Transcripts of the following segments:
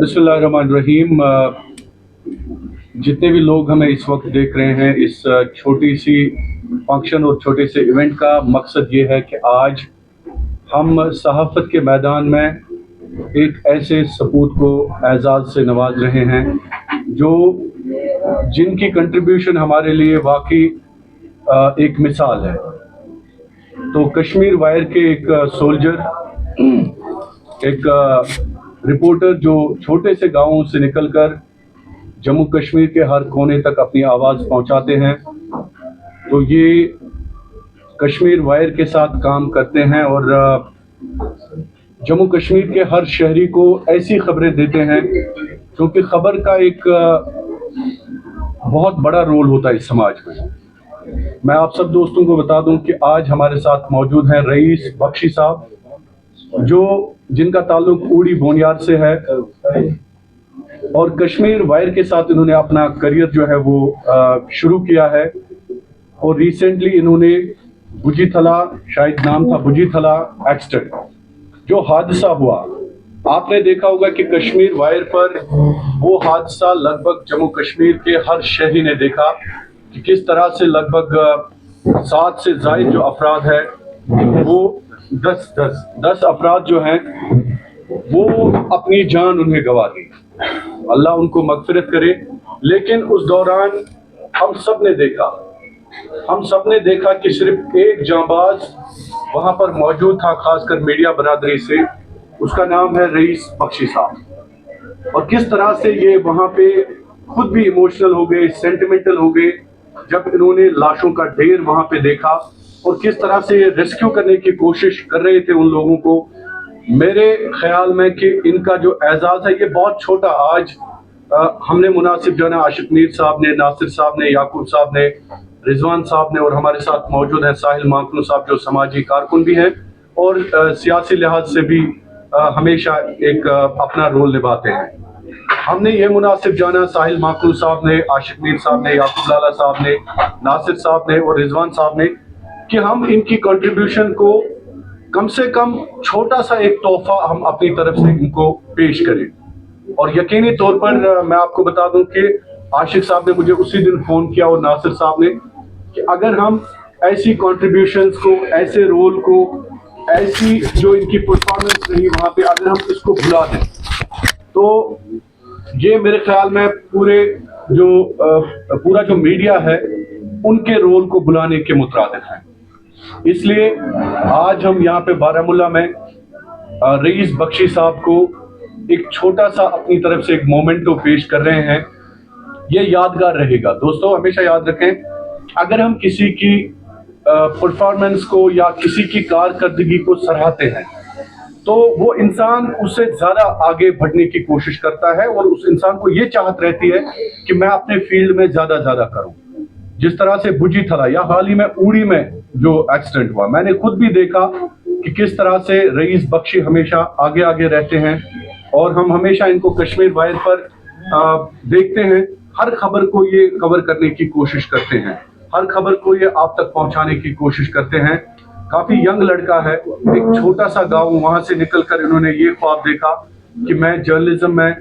बिस्मिल्लाहिर्रहमानिर्रहीम। जितने भी लोग हमें इस वक्त देख रहे हैं, इस छोटी सी फंक्शन और छोटे से इवेंट का मकसद ये है कि आज हम सहाफ़त के मैदान में एक ऐसे सपूत को एजाज़ से नवाज रहे हैं जो जिनकी कंट्रीब्यूशन हमारे लिए वाकई एक मिसाल है। तो कश्मीर वायर के एक सोल्जर, एक रिपोर्टर जो छोटे से गांवों से निकलकर जम्मू कश्मीर के हर कोने तक अपनी आवाज़ पहुंचाते हैं, तो ये कश्मीर वायर के साथ काम करते हैं और जम्मू कश्मीर के हर शहरी को ऐसी खबरें देते हैं, क्योंकि खबर का एक बहुत बड़ा रोल होता है इस समाज में। मैं आप सब दोस्तों को बता दूं कि आज हमारे साथ मौजूद हैं रईस बख्शी साहब, जो जिनका ताल्लुक उड़ी बोनियार से है और कश्मीर वायर के साथ इन्होंने अपना करियर जो है वो शुरू किया है। और रिसेंटली इन्होंने बुजीथला, शायद नाम था बुजीथला एक्सीडेंट, जो हादसा हुआ, आपने देखा होगा कि कश्मीर वायर पर वो हादसा लगभग जम्मू कश्मीर के हर शहरी ने देखा कि किस तरह से लगभग 7 से ज़ायद जो अफराद है वो 10 अफराद जो हैं वो अपनी जान उन्हें गंवा दी। अल्लाह उनको मगफिरत करे। लेकिन उस दौरान हम सब ने देखा कि सिर्फ एक जांबाज वहां पर मौजूद था, खासकर मीडिया बरादरी से, उसका नाम है रईस बख्शी साहब। और किस तरह से ये वहां पे खुद भी इमोशनल हो गए, सेंटिमेंटल हो गए जब इन्होंने लाशों का ढेर वहां पे देखा और किस तरह से रेस्क्यू करने की कोशिश कर रहे थे उन लोगों को। मेरे ख्याल में कि इनका जो एजाज है ये बहुत छोटा, आज हमने मुनासिब जो है ना, आशिक मीर साहब ने, नासिर साहब ने, याकूब साहब ने, रिजवान साहब ने, और हमारे साथ मौजूद हैं साहिल माकनू साहब जो समाजी कारकुन भी हैं और सियासी लिहाज से भी हमेशा एक अपना रोल निभाते हैं। हमने ये मुनासिब जाना, साहिल माकनू साहब ने, आशिक मीर साहब ने, याकूब लाला साहब ने, नासिर साहब ने और रिजवान साहब ने, कि हम इनकी कंट्रीब्यूशन को कम से कम छोटा सा एक तोहफा हम अपनी तरफ से इनको पेश करें। और यकीनी तौर पर मैं आपको बता दूं कि आशिक साहब ने मुझे उसी दिन फोन किया और नासिर साहब ने, कि अगर हम ऐसी कंट्रीब्यूशंस को, ऐसे रोल को, ऐसी जो इनकी परफॉर्मेंस रही वहां पे, अगर हम इसको भुला दें तो ये मेरे ख्याल में पूरा जो मीडिया है उनके रोल को बुलाने के मुतरादिफ है। इसलिए आज हम यहाँ पे बारामूला में रईस बख्शी साहब को एक छोटा सा अपनी तरफ से एक मोमेंटो पेश कर रहे हैं। ये यादगार रहेगा। दोस्तों हमेशा याद रखें, अगर हम किसी की परफॉर्मेंस को या किसी की कारकर्दगी को सराहते हैं तो वो इंसान उससे ज्यादा आगे बढ़ने की कोशिश करता है और उस इंसान को ये चाहत रहती है कि मैं अपने फील्ड में ज्यादा करूं। जिस तरह से बुजीथला या हाल ही में उड़ी में जो एक्सीडेंट हुआ, मैंने खुद भी देखा कि किस तरह से रईस बख्शी हमेशा आगे रहते हैं और हम हमेशा इनको कश्मीर वायर पर देखते हैं। हर खबर को ये कवर करने की कोशिश करते हैं, हर खबर को ये आप तक पहुंचाने की कोशिश करते हैं। काफी यंग लड़का है, एक छोटा सा गांव, वहां से निकलकर इन्होंने ये ख्वाब देखा कि मैं जर्नलिज्म में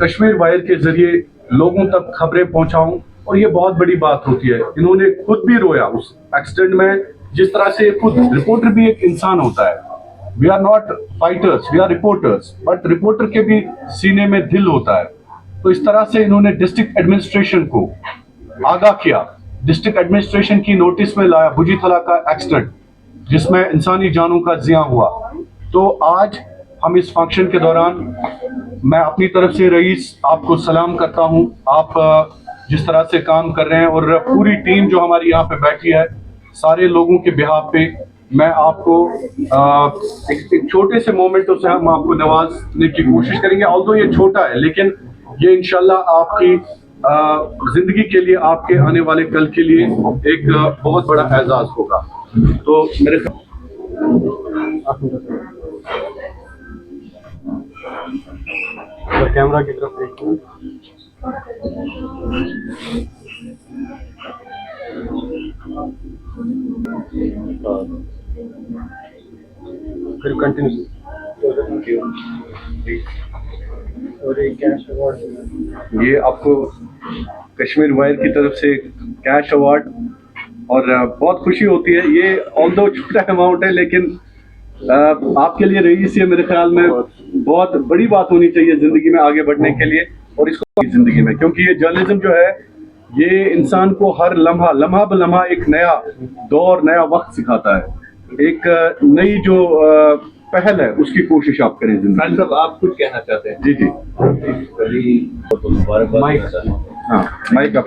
कश्मीर वायर के जरिए लोगों तक खबरें पहुंचाऊं, और ये बहुत बड़ी बात होती है। इन्होंने खुद भी रोया उस एक्सीडेंट में, जिस तरह से खुद रिपोर्टर भी एक इंसान होता है। We are not fighters, we are reporters, but reporter के भी सीने में दिल होता है। तो इस तरह से इन्होंने डिस्ट्रिक्ट एडमिनिस्ट्रेशन को आगाह किया, डिस्ट्रिक्ट एडमिनिस्ट्रेशन की नोटिस में लाया बुजीथला का एक्सीडेंट जिसमें इंसानी जानों का जिया हुआ। तो आज हम इस फंक्शन के दौरान मैं अपनी तरफ से रईस आपको सलाम करता हूं। आप जिस तरह से काम कर रहे हैं और पूरी टीम जो हमारी यहाँ पे बैठी है, सारे लोगों के बिहाफ पे मैं आपको एक छोटे से मोमेंटों से हम आपको नवाजने की कोशिश करेंगे। ऑल्दो ये छोटा है, लेकिन ये इंशाल्लाह आपकी जिंदगी के लिए, आपके आने वाले कल के लिए एक बहुत बड़ा एजाज होगा। तो मेरे कैमरा की तरफ देखूं। फिर कंटिन्यू और एक कैश अवार्ड ये आपको कश्मीर वायर की तरफ से कैश अवार्ड, और बहुत खुशी होती है। ये ऑल्दो छोटा अमाउंट है, लेकिन आपके लिए रईस ये मेरे ख्याल में बहुत बड़ी बात होनी चाहिए ज़िंदगी में आगे बढ़ने के लिए, और इसको ज़िंदगी में, क्योंकि ये जर्नलिज्म जो है ये इंसान को हर लम्हा लम्हा ब लम्हा एक नया दौर, नया वक्त सिखाता है। एक नई जो पहल है उसकी कोशिश आप करें जिंदगी में। साहब, आप कुछ कहना चाहते हैं? जी जी, हाँ माइक आप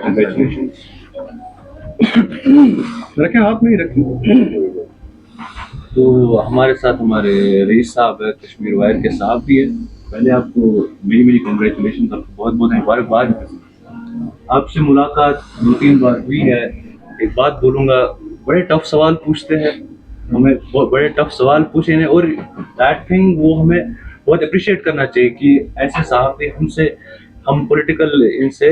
रखें, हाथ में ही रखें। तो हमारे साथ हमारे रईस साहब है, कश्मीर वायर के साहब भी है। पहले आपको मेरी मेरी कंग्रेचुलेशन, आपको बहुत बहुत मुबारकबाद। आपसे मुलाकात 2-3 बार हुई है। एक बात बोलूँगा, बड़े टफ सवाल पूछते हैं हमें, बहुत बड़े टफ सवाल पूछे हैं, और दैट थिंग वो हमें बहुत अप्रिशिएट करना चाहिए कि ऐसे साहब भी हमसे, हम पॉलिटिकल इनसे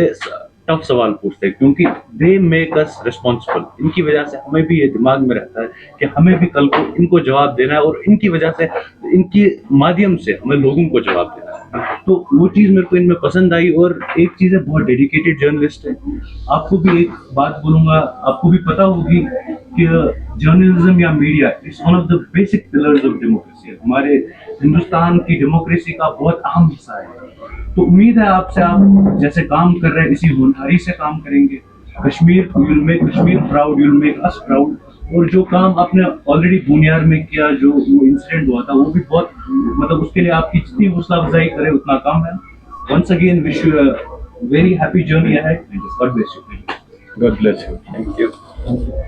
टफ सवाल पूछते हैं, क्योंकि दे मेक अस रिस्पॉन्सिबल। इनकी वजह से हमें भी ये दिमाग में रहता है कि हमें भी कल को इनको जवाब देना है, और इनकी वजह से, इनके माध्यम से हमें लोगों को जवाब देना है। तो वो चीज़ मेरे को इनमें पसंद आई। और एक चीज़ है, बहुत डेडिकेटेड जर्नलिस्ट है। आपको भी एक बात बोलूँगा, आपको भी पता होगी कि जर्नलिज्म या media is one of the basic pillars of democracy. हमारे हिंदुस्तान की डेमोक्रेसी का बहुत अहम हिस्सा है। तो उम्मीद है आपसे, आप जैसे काम कर रहे हैं इसी होनहारी से काम करेंगे। Kashmir, you will make Kashmir proud, you will make us proud. और जो काम आपने ऑलरेडी बुनियाद में किया, जो वो इंसिडेंट हुआ था, वो भी बहुत, मतलब उसके लिए आपकी जितनी हौसला अफजाई करे उतना कम है। Once again wish you a very happy journey ahead. God bless you. God bless you. Thank you.